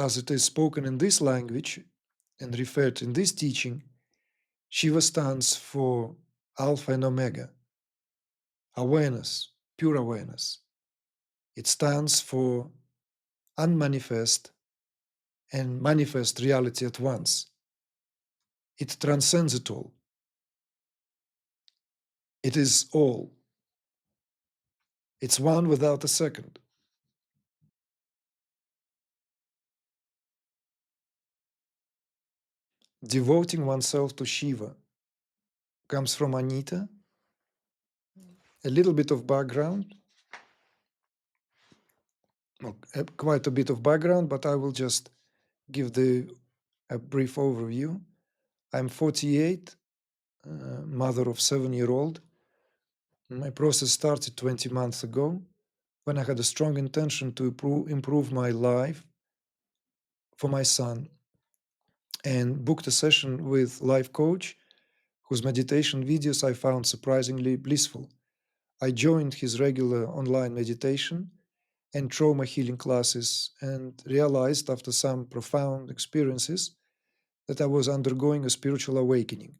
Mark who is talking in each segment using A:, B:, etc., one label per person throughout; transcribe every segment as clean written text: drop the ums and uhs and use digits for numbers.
A: as it is spoken in this language and referred in this teaching, Shiva stands for Alpha and Omega, awareness, pure awareness. It stands for unmanifest and manifest reality at once. It transcends it all. It is all. It's one without a second. Devoting oneself to Shiva comes from Anita. A little bit of background, quite a bit of background, but I will just give a brief overview. I'm 48, mother of 7-year-old. My process started 20 months ago when I had a strong intention to improve my life for my son, and booked a session with life coach whose meditation videos I found surprisingly blissful. I joined his regular online meditation and trauma healing classes and realized after some profound experiences that I was undergoing a spiritual awakening.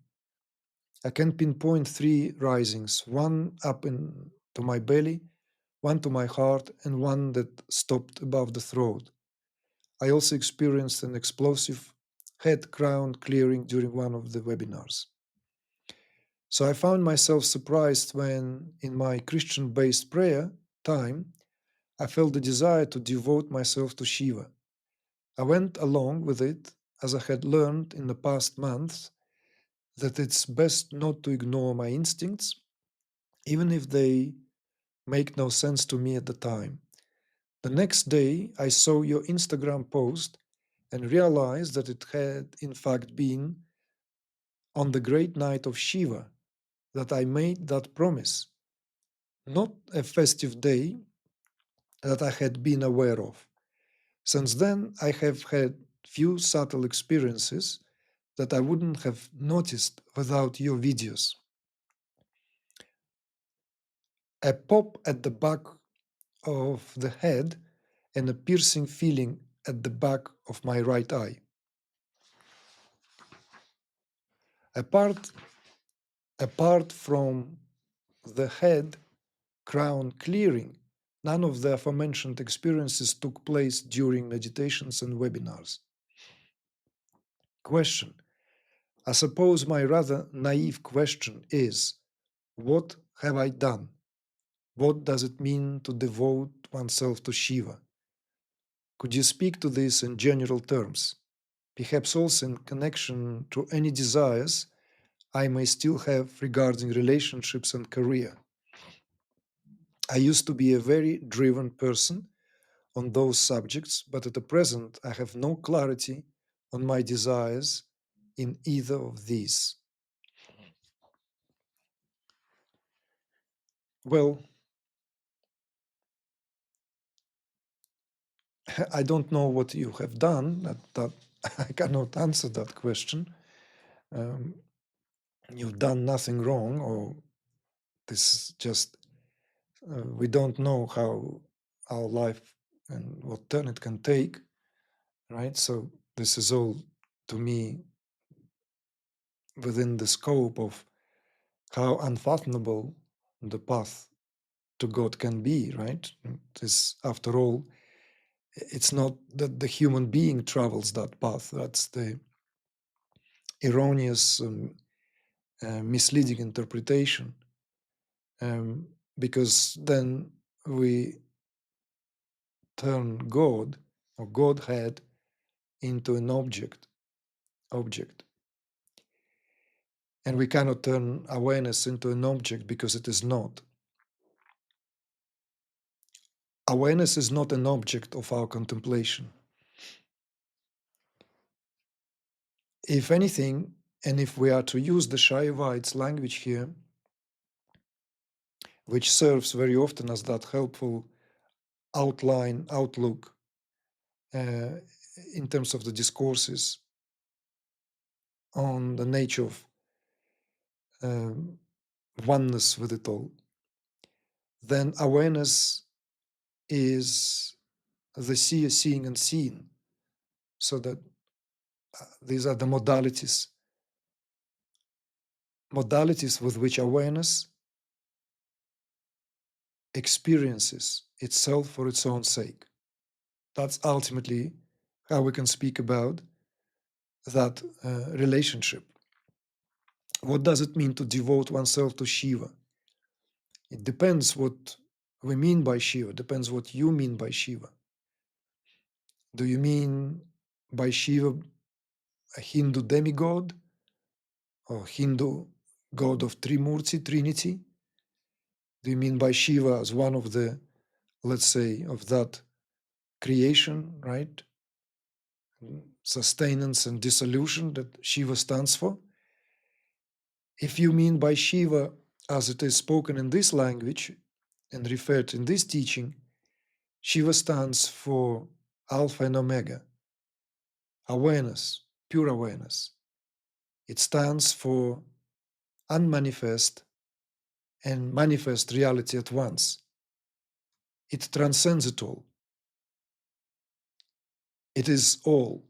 A: I can pinpoint 3 risings, one up into my belly, one to my heart, and one that stopped above the throat. I also experienced an explosive head crown clearing during one of the webinars. So I found myself surprised when, in my Christian based prayer time, I felt the desire to devote myself to Shiva. I went along with it as I had learned in the past months that it's best not to ignore my instincts, even if they make no sense to me at the time. The next day, I saw your Instagram post and realized that it had, in fact, been on the great night of Shiva that I made that promise, not a festive day that I had been aware of. Since then, I have had few subtle experiences that I wouldn't have noticed without your videos. A pop at the back of the head and a piercing feeling at the back of my right eye. Apart from the head crown clearing, none of the aforementioned experiences took place during meditations and webinars. Question. I suppose my rather naive question is, what have I done? What does it mean to devote oneself to Shiva? Could you speak to this in general terms? Perhaps also in connection to any desires I may still have regarding relationships and career. I used to be a very driven person on those subjects, but at the present I have no clarity on my desires in either of these. Well, I don't know what you have done. That I cannot answer that question. You've done nothing wrong, or this is just we don't know how our life and what turn it can take, right? So this is all, to me, within the scope of how unfathomable the path to God can be, right? This, after all, it's not that the human being travels that path. That's the erroneous, misleading interpretation, because then we turn God or Godhead into an object, and we cannot turn awareness into an object because it is not. Awareness is not an object of our contemplation. If anything, and if we are to use the Shaivites language here, which serves very often as that helpful outlook in terms of the discourses on the nature of oneness with it all, then awareness is the seer seeing unseen. So that these are the modalities with which awareness experiences itself for its own sake. That's ultimately how we can speak about that relationship. What does it mean to devote oneself to Shiva? It depends what we mean by Shiva, depends what you mean by Shiva. Do you mean by Shiva a Hindu demigod or Hindu god of Trimurti, Trinity? Do you mean by Shiva as one of the, let's say, of that creation, right? Sustenance and dissolution that Shiva stands for? If you mean by Shiva as it is spoken in this language and referred in this teaching, Shiva stands for Alpha and Omega, awareness, pure awareness. It stands for unmanifest and manifest reality at once. It transcends it all. It is all.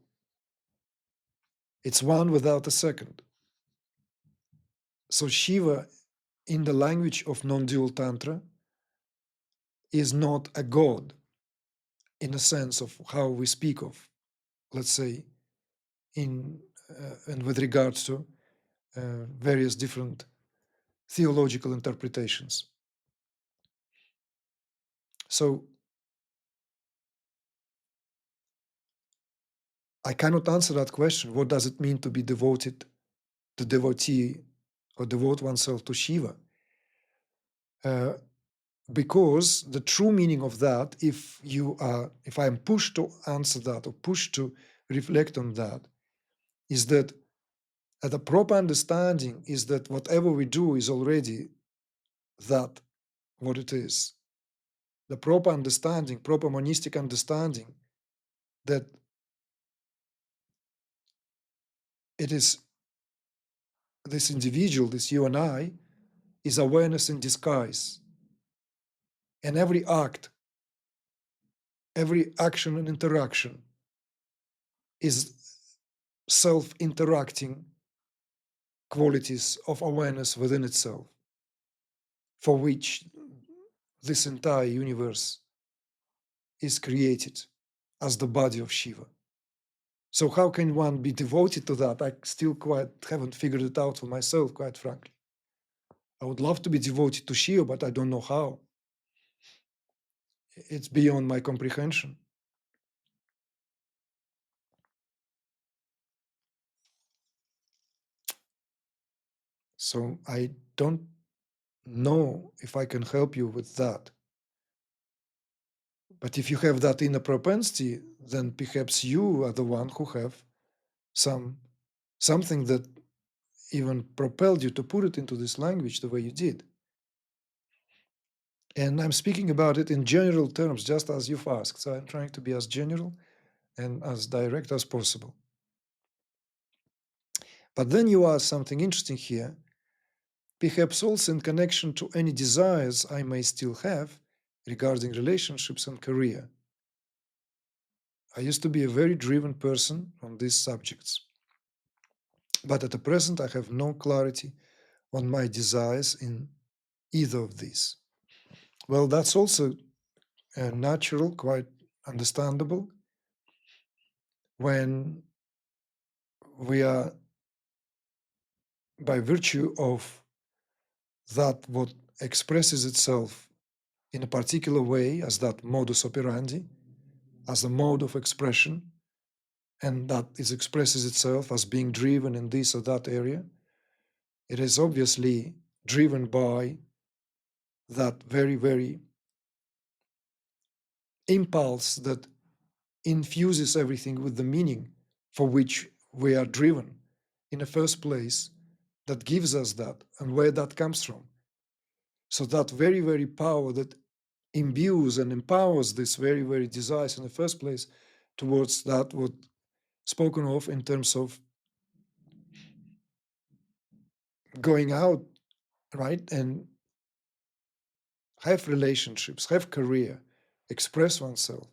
A: It's one without a second. So Shiva, in the language of non-dual Tantra, is not a god in a sense of how we speak of, let's say, in and with regards to various different theological interpretations. So I cannot answer that question. What does it mean to be devoted, to devotee, or devote oneself to Shiva? Because the true meaning of that, if I am pushed to answer that or pushed to reflect on that, is that the proper understanding is that whatever we do is already that what it is. The proper understanding, proper monistic understanding, that it is this individual, this you and I, is awareness in disguise. And every act, every action and interaction is self-interacting qualities of awareness within itself, for which this entire universe is created as the body of Shiva. So how can one be devoted to that? I still quite haven't figured it out for myself, quite frankly. I would love to be devoted to Shiva, but I don't know how. It's beyond my comprehension. So I don't know if I can help you with that. But if you have that inner propensity, then perhaps you are the one who have something that even propelled you to put it into this language the way you did. And I'm speaking about it in general terms, just as you've asked. So I'm trying to be as general and as direct as possible. But then you ask something interesting here, perhaps also in connection to any desires I may still have regarding relationships and career. I used to be a very driven person on these subjects. But at the present, I have no clarity on my desires in either of these. Well, that's also natural, quite understandable, when we are, by virtue of that what expresses itself in a particular way as that modus operandi, as a mode of expression, and that it expresses itself as being driven in this or that area, it is obviously driven by that very, very impulse that infuses everything with the meaning for which we are driven in the first place, that gives us that and where that comes from. So that very, very power that imbues and empowers this very, very desires in the first place towards that what spoken of in terms of going out, right, and have relationships, have career, express oneself.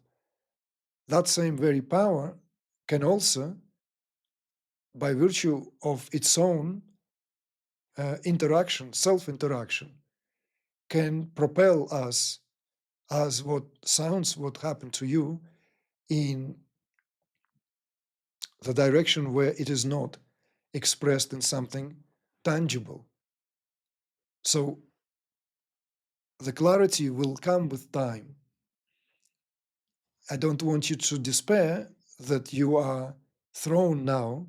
A: That same very power can also, by virtue of its own interaction, self-interaction, can propel us as what sounds what happened to you in the direction where it is not expressed in something tangible. So the clarity will come with time. I don't want you to despair that you are thrown now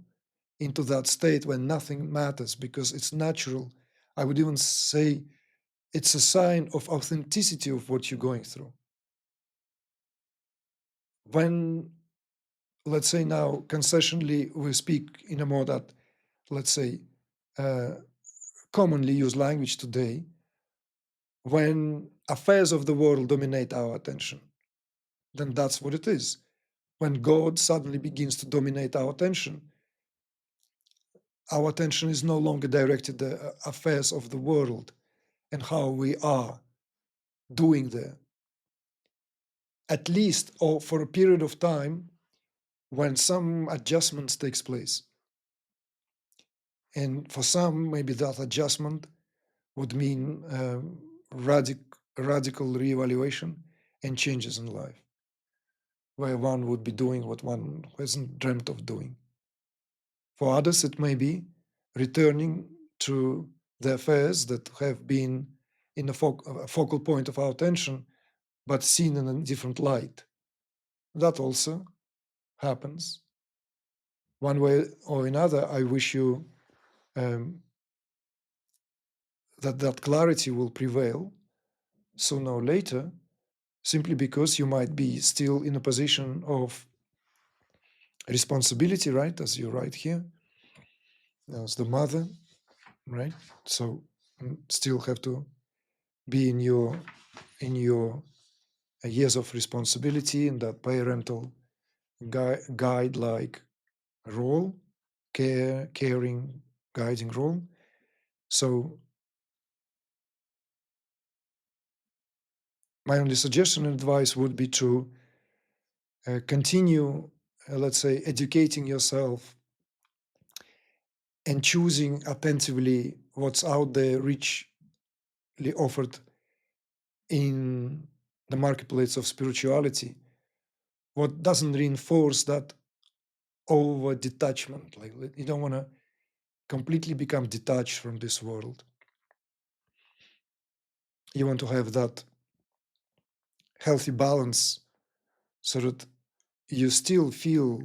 A: into that state when nothing matters, because it's natural. I would even say it's a sign of authenticity of what you're going through. When, let's say now, concessionally, we speak in a more that, let's say, uh, commonly used language today, when affairs of the world dominate our attention, then that's what it is. When God suddenly begins to dominate our attention is no longer directed to the affairs of the world and how we are doing there. At least, or for a period of time, when some adjustments takes place. And for some, maybe that adjustment would mean radical reevaluation and changes in life, where one would be doing what one hasn't dreamt of doing. For others, it may be returning to the affairs that have been in a focal point of our attention, but seen in a different light. That also happens. One way or another, I wish you um, that clarity will prevail sooner or later, simply because you might be still in a position of responsibility, right? As you write here, as the mother, right? So still have to be in your years of responsibility in that parental guide-like role, caring, guiding role. So my only suggestion and advice would be to continue, let's say, educating yourself and choosing attentively what's out there richly offered in the marketplace of spirituality, what doesn't reinforce that over detachment. Like, you don't want to completely become detached from this world. You want to have that healthy balance so that you still feel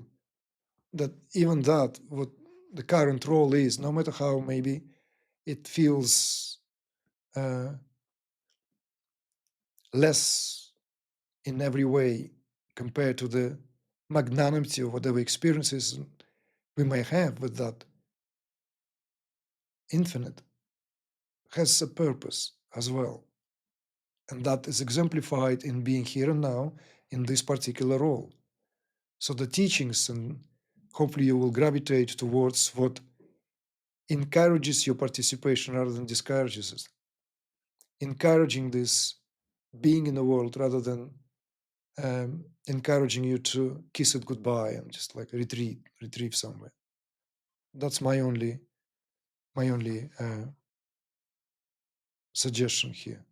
A: that even that, what the current role is, no matter how maybe it feels less in every way compared to the magnanimity of whatever experiences we may have with that infinite, has a purpose as well. And that is exemplified in being here and now in this particular role. So the teachings, and hopefully you will gravitate towards what encourages your participation rather than discourages it. Encouraging this being in the world rather than encouraging you to kiss it goodbye and just like retrieve somewhere. That's my only suggestion here.